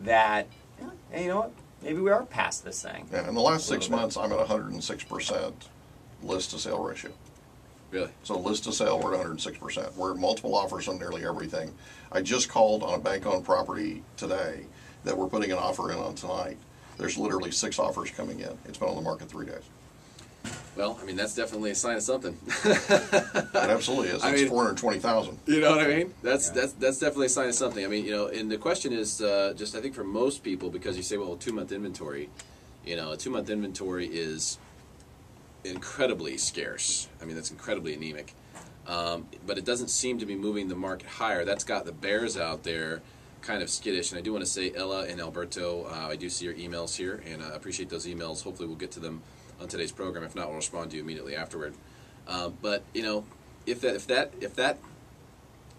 that, hey, you know what, maybe we are past this thing. Yeah, in the last 6 months, I'm at 106% list to sale ratio. Really? So list to sale, we're at 106%. We're at multiple offers on nearly everything. I just called on a bank-owned property today that we're putting an offer in on tonight. There's literally 6 offers coming in. It's been on the market 3 days. Well, I mean, that's definitely a sign of something. It absolutely is. It's 420,000. You know what I mean? That's definitely a sign of something. I mean, you know, and the question is just, I think for most people, because you say, well, 2-month inventory, you know, a 2-month inventory is incredibly scarce. I mean, that's incredibly anemic. But it doesn't seem to be moving the market higher. That's got the bears out there kind of skittish. And I do want to say, Ella and Alberto, I do see your emails here, and I appreciate those emails. Hopefully we'll get to them on today's program. If not, we'll respond to you immediately afterward. But you know, if that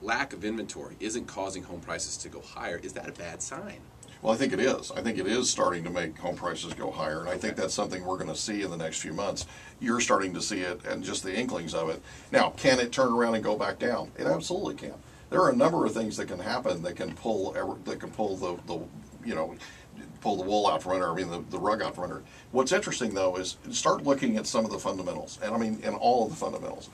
lack of inventory isn't causing home prices to go higher, is that a bad sign? Well, I think it is. I think it is starting to make home prices go higher, and I think that's something we're going to see in the next few months. You're starting to see it, and just the inklings of it. Now, can it turn around and go back down? It absolutely can. There are a number of things that can happen that can pull the you know, pull the wool out from under, I mean the rug out from under. What's interesting though is start looking at some of the fundamentals, and I mean in all of the fundamentals.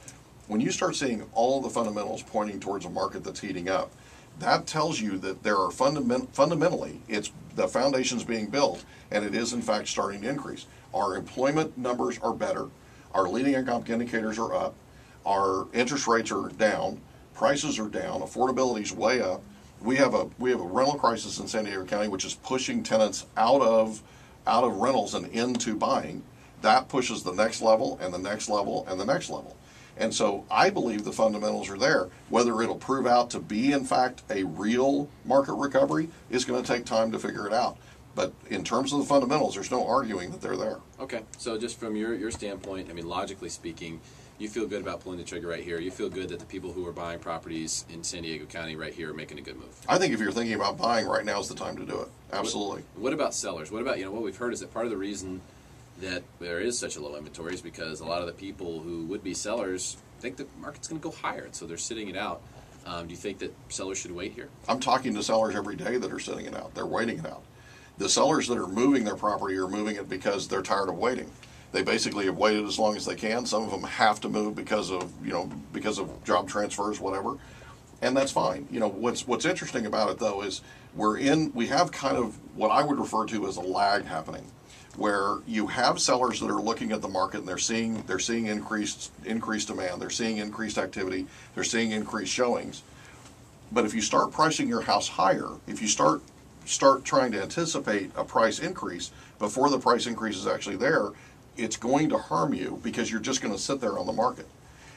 When you start seeing all of the fundamentals pointing towards a market that's heating up, that tells you that there are fundamentally, it's the foundation's being built, and it is in fact starting to increase. Our employment numbers are better, our leading economic indicators are up, our interest rates are down, prices are down, affordability's way up. We have a rental crisis in San Diego County, which is pushing tenants out of rentals and into buying. That pushes the next level and the next level and the next level. And so I believe the fundamentals are there. Whether it'll prove out to be, in fact, a real market recovery is going to take time to figure it out. But in terms of the fundamentals, there's no arguing that they're there. Okay, so just from your standpoint, I mean, logically speaking, you feel good about pulling the trigger right here. You feel good that the people who are buying properties in San Diego County right here are making a good move. I think if you're thinking about buying, right now is the time to do it. Absolutely. What about sellers? What about, you know, what we've heard is that part of the reason that there is such a low inventory is because a lot of the people who would be sellers think the market's going to go higher, and so they're sitting it out. Do you think that sellers should wait here? I'm talking to sellers every day that are sitting it out. They're waiting it out. The sellers that are moving their property are moving it because they're tired of waiting. They basically have waited as long as they can. Some of them have to move because of job transfers, whatever, and that's fine. You know, what's interesting about it though is we have kind of what I would refer to as a lag happening, where you have sellers that are looking at the market and they're seeing increased demand, they're seeing increased activity, they're seeing increased showings. But if you start pricing your house higher, if you start trying to anticipate a price increase before the price increase is actually there, it's going to harm you because you're just going to sit there on the market.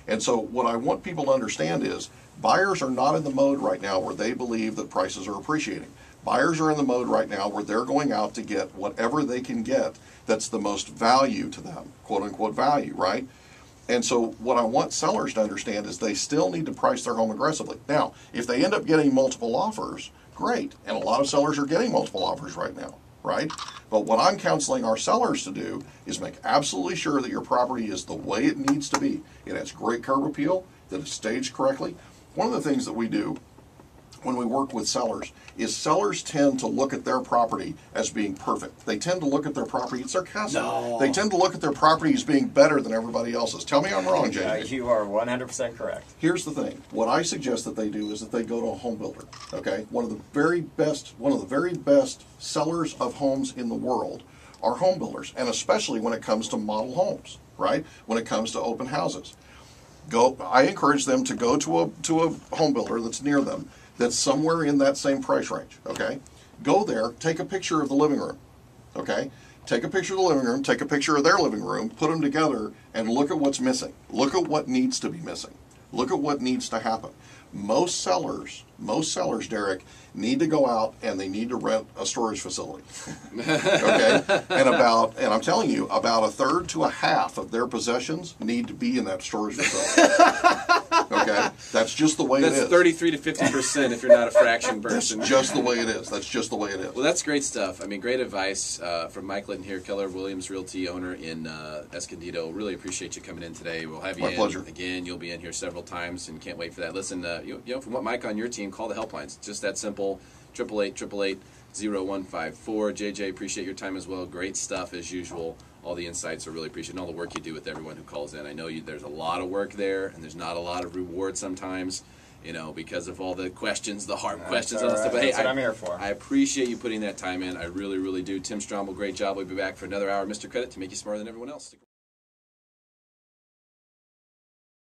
And so what I want people to understand is buyers are not in the mode right now where they believe that prices are appreciating. Buyers are in the mode right now where they're going out to get whatever they can get that's the most value to them, quote unquote value, right? And so what I want sellers to understand is they still need to price their home aggressively. Now, if they end up getting multiple offers, great. And a lot of sellers are getting multiple offers right now, right? But what I'm counseling our sellers to do is make absolutely sure that your property is the way it needs to be. It has great curb appeal, that it's staged correctly. One of the things that we do when we work with sellers is sellers tend to look at their property as being perfect. They tend to look at their property, it's sarcastic. No. They tend to look at their property as being better than everybody else's. Tell me I'm wrong, Jamie. You are 100% correct. Here's the thing. What I suggest that they do is that they go to a home builder. Okay? One of the very best sellers of homes in the world are home builders, and especially when it comes to model homes, right? When it comes to open houses. I encourage them to go to a home builder that's near them, that's somewhere in that same price range, okay? Go there, take a picture of the living room, okay? Take a picture of the living room, take a picture of their living room, put them together, and look at what's missing. Look at what needs to be missing. Look at what needs to happen. Most sellers, Derek, need to go out and they need to rent a storage facility. Okay? And I'm telling you, about a third to a half of their possessions need to be in that storage facility. Okay? That's just the way it is. That's 33 to 50% if you're not a fraction person. That's just the way it is. That's just the way it is. Well, that's great stuff. I mean, great advice from Mike Litton here, Keller Williams Realty owner in Escondido. Really appreciate you coming in today. We'll have you My pleasure. Again. You'll be in here several times and can't wait for that. Listen, you know, if you want Mike on your team, call the helplines. Just that simple. 888-888-0154. JJ, appreciate your time as well. Great stuff as usual. All the insights are really appreciated, and all the work you do with everyone who calls in. I know there's a lot of work there, and there's not a lot of reward sometimes, because of all the questions, the hard questions and all that stuff. But That's what I'm here for. I appreciate you putting that time in. I really, really do. Tim Strombel, great job. We'll be back for another hour of Mr. Credit to make you smarter than everyone else.